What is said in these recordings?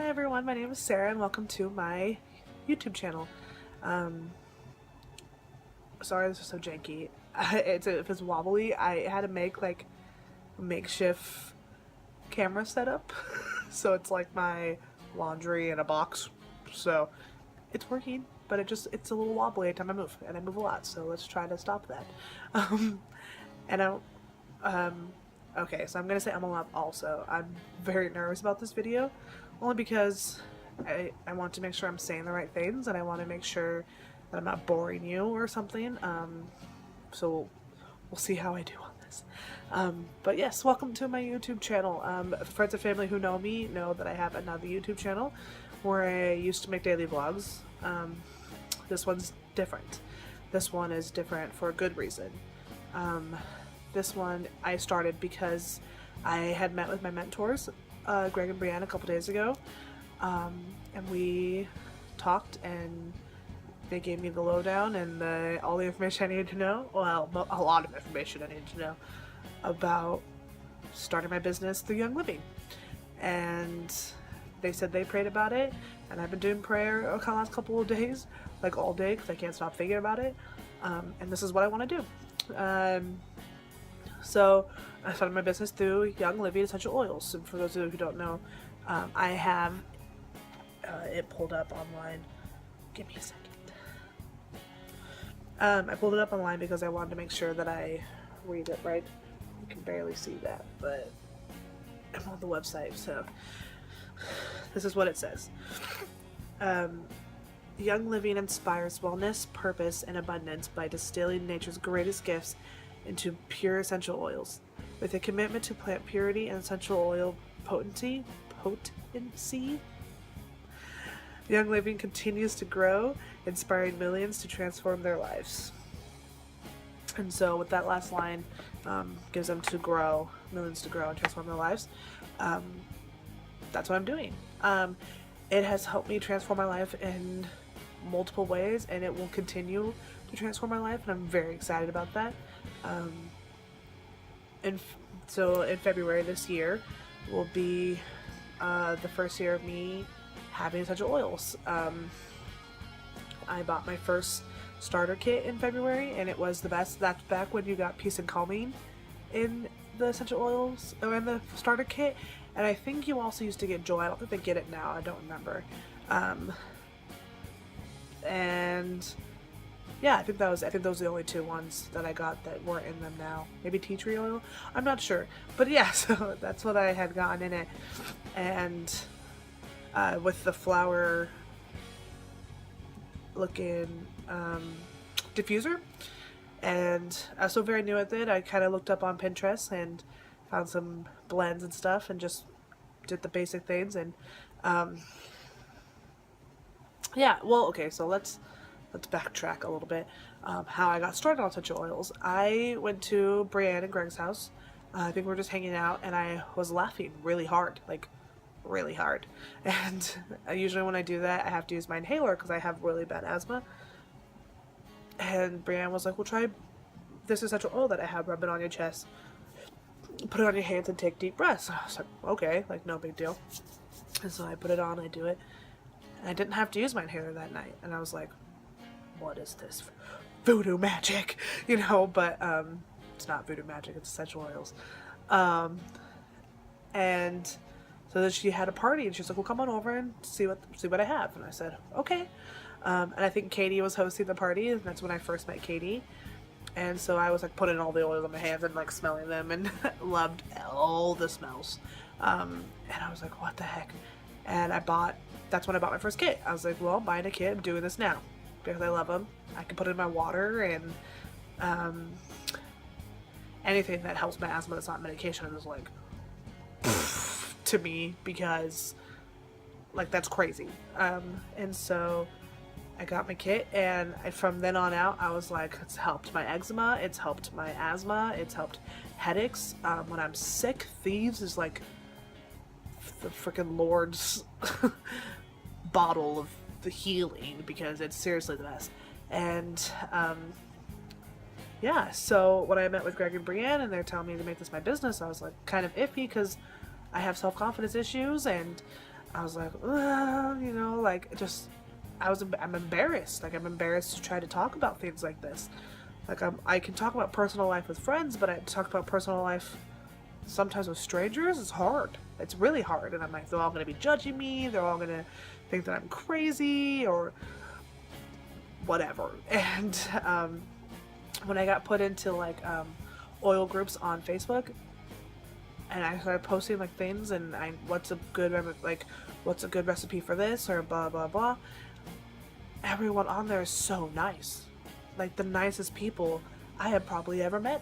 everyone, my name is Sarah and welcome to my YouTube channel. Sorry this is so janky. If it's wobbly, I had to make like a makeshift camera setup. So it's like my laundry in a box. So it's working, but it's a little wobbly every time I move, and I move a lot, so let's try to stop that. Okay, so I'm gonna say I'm a lot also. I'm very nervous about this video, only because I want to make sure I'm saying the right things, and I want to make sure that I'm not boring you or something. So we'll see how I do on this. But yes, welcome to my YouTube channel. Friends and family who know me know that I have another YouTube channel where I used to make daily vlogs. This one's different. This one is different for a good reason. This one I started because I had met with my mentors, Greg and Brianne, a couple days ago, and we talked, and they gave me the lowdown and all the information I needed to know. Well, a lot of information I needed to know about starting my business through Young Living. And they said they prayed about it, and I've been doing prayer the last couple of days, like all day, because I can't stop thinking about it. And this is what I want to do. So I started my business through Young Living Essential Oils. And for those of you who don't know, I have it pulled up online. Give me a second. I pulled it up online because I wanted to make sure that I read it right. You can barely see that, but I'm on the website, so this is what it says. Young Living inspires wellness, purpose, and abundance by distilling nature's greatest gifts into pure essential oils. With a commitment to plant purity and essential oil potency, Young Living continues to grow, inspiring millions to transform their lives. And so with that last line, gives them to grow, millions to grow and transform their lives. That's what I'm doing. It has helped me transform my life in multiple ways, and it will continue to transform my life, and I'm very excited about that. So in February this year will be the first year of me having essential oils. I bought my first starter kit in February, and it was the best. That's back when you got peace and calming in the essential oils, or in the starter kit, and I think you also used to get joy. I don't think they get it now, I don't remember. And yeah, I think those are the only two ones that I got that weren't in them now. Maybe tea tree oil? I'm not sure. But yeah, so that's what I had gotten in it. And with the flower looking diffuser. And I was so very new at it, I kind of looked up on Pinterest and found some blends and stuff and just did the basic things. And yeah, well, okay, so let's backtrack a little bit. How I got started on essential oils. I went to Brianne and Greg's house. I think we were just hanging out, and I was laughing really hard, like really hard. And usually when I do that, I have to use my inhaler because I have really bad asthma. And Brianne was like, well, try this essential oil that I have, rub it on your chest, put it on your hands, and take deep breaths. I was like, okay, like no big deal. And so I put it on, I do it, and I didn't have to use my inhaler that night. And I was like, what is this? Voodoo magic, you know? But it's not voodoo magic, it's essential oils. And so then she had a party, and she's like, well, come on over and see what I have. And I said, okay. And I think Katie was hosting the party, and that's when I first met Katie. And so I was like putting all the oils on my hands and like smelling them, and loved all the smells. And I was like, what the heck? And that's when I bought my first kit. I was like, well, I'm buying a kit, I'm doing this now because I love them. I can put it in my water, and anything that helps my asthma that's not medication is like to me, because like that's crazy. And so I got my kit, and from then on out, I was like, it's helped my eczema, it's helped my asthma, it's helped headaches. When I'm sick, Thieves is like the freaking Lord's bottle of the healing, because it's seriously the best. And yeah, so when I met with Greg and Brianne and they're telling me to make this my business, I was like kind of iffy because I have self-confidence issues, and I was like, you know, like just I'm embarrassed. Like I'm embarrassed to try to talk about things like this. Like I can talk about personal life with friends, but I talk about personal life sometimes with strangers. It's hard. It's really hard, and I'm like, they're all gonna be judging me. They're all gonna think that I'm crazy or whatever. And when I got put into like oil groups on Facebook, and I started posting like things and what's a good recipe for this or blah blah blah. Everyone on there is so nice, like the nicest people I have probably ever met,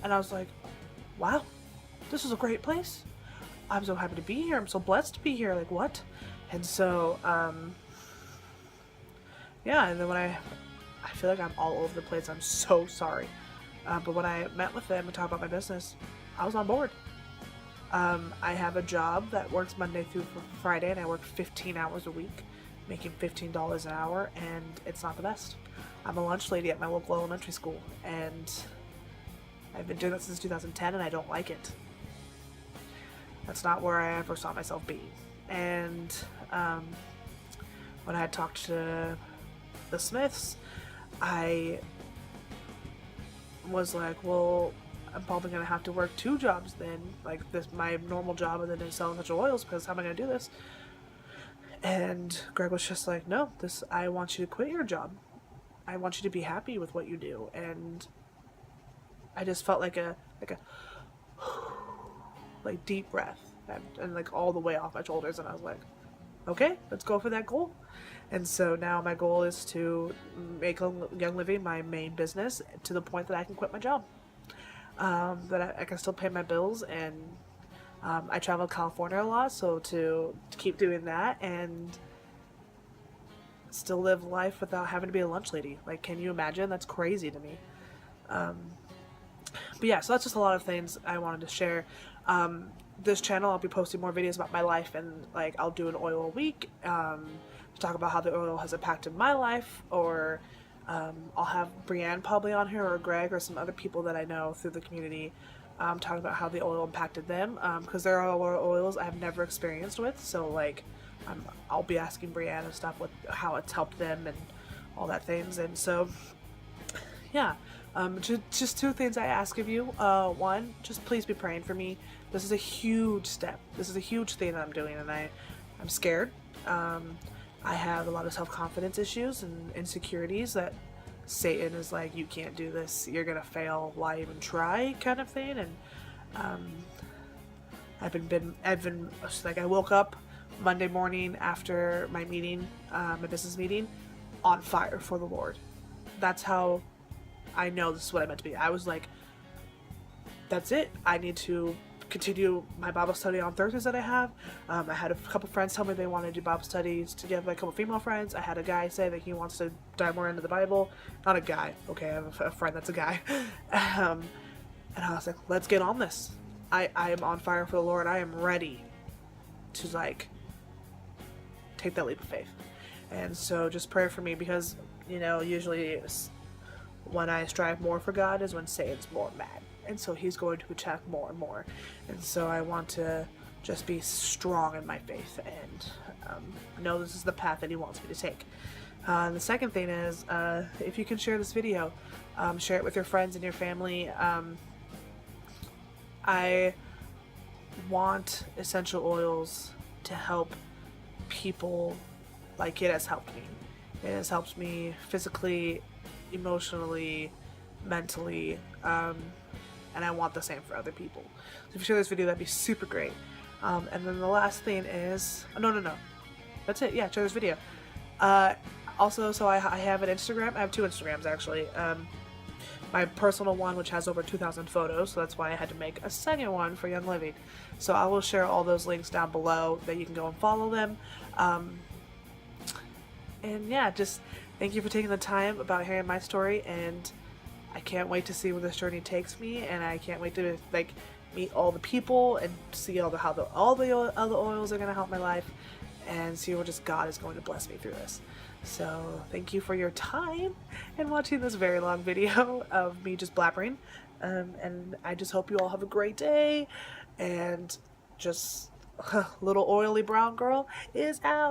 and I was like, wow, this is a great place. I'm so happy to be here. I'm so blessed to be here. Like what? And so yeah, and then when I feel like I'm all over the place. I'm so sorry. But when I met with them and talked about my business, I was on board. I have a job that works Monday through Friday, and I work 15 hours a week, making $15 an hour, and it's not the best. I'm a lunch lady at my local elementary school, and I've been doing that since 2010, and I don't like it. That's not where I ever saw myself being. And when I had talked to the Smiths, I was like, well, I'm probably gonna have to work 2 jobs then, like this my normal job and then selling essential oils, because how am I gonna do this? And Greg was just like, no, I want you to quit your job. I want you to be happy with what you do. And I just felt like a like deep breath and like all the way off my shoulders, and I was like, okay, let's go for that goal. And so now my goal is to make Young Living my main business to the point that I can quit my job. That I can still pay my bills, and I travel to California a lot, so to keep doing that and still live life without having to be a lunch lady. Like, can you imagine? That's crazy to me. But yeah, so that's just a lot of things I wanted to share. This channel, I'll be posting more videos about my life, and like I'll do an oil a week, talk about how the oil has impacted my life, or I'll have Brienne probably on here, or Greg, or some other people that I know through the community, talking about how the oil impacted them, because there are oils I've never experienced with, so like I'll be asking Brienne and stuff how it's helped them and all that things. And so yeah, just 2 things I ask of you. One, just please be praying for me. This is a huge step. This is a huge thing that I'm doing, and I'm scared. I have a lot of self-confidence issues and insecurities that Satan is like, you can't do this, you're gonna fail, why even try, kind of thing. And I've been like, I woke up Monday morning after my meeting, my business meeting, on fire for the Lord. That's how I know this is what I meant to be. I was like, that's it. I need to continue my Bible study on Thursdays that I have. I had a couple friends tell me they want to do Bible studies together, like a couple female friends. I had a guy say that he wants to dive more into the Bible. Not a guy, okay, I have a friend that's a guy. And I was like, let's get on this. I am on fire for the Lord. I am ready to like take that leap of faith. And so just pray for me, because you know, usually when I strive more for God is when Satan's more mad. And so he's going to attack more and more. And so I want to just be strong in my faith and know this is the path that he wants me to take. The second thing is, if you can share this video, share it with your friends and your family. I want essential oils to help people like it has helped me. It has helped me physically, emotionally, mentally, and I want the same for other people. So if you share this video, that'd be super great. And then the last thing is, no, that's it. Yeah, share this video. Also, so I have an Instagram. I have 2 Instagrams actually. My personal one, which has over 2,000 photos, so that's why I had to make a second one for Young Living. So I will share all those links down below that you can go and follow them. And yeah, just thank you for taking the time about hearing my story, and I can't wait to see where this journey takes me, and I can't wait to like meet all the people and see how the other oils are going to help my life, and see where just God is going to bless me through this. So thank you for your time and watching this very long video of me just blabbering, and I just hope you all have a great day, and just little oily brown girl is out.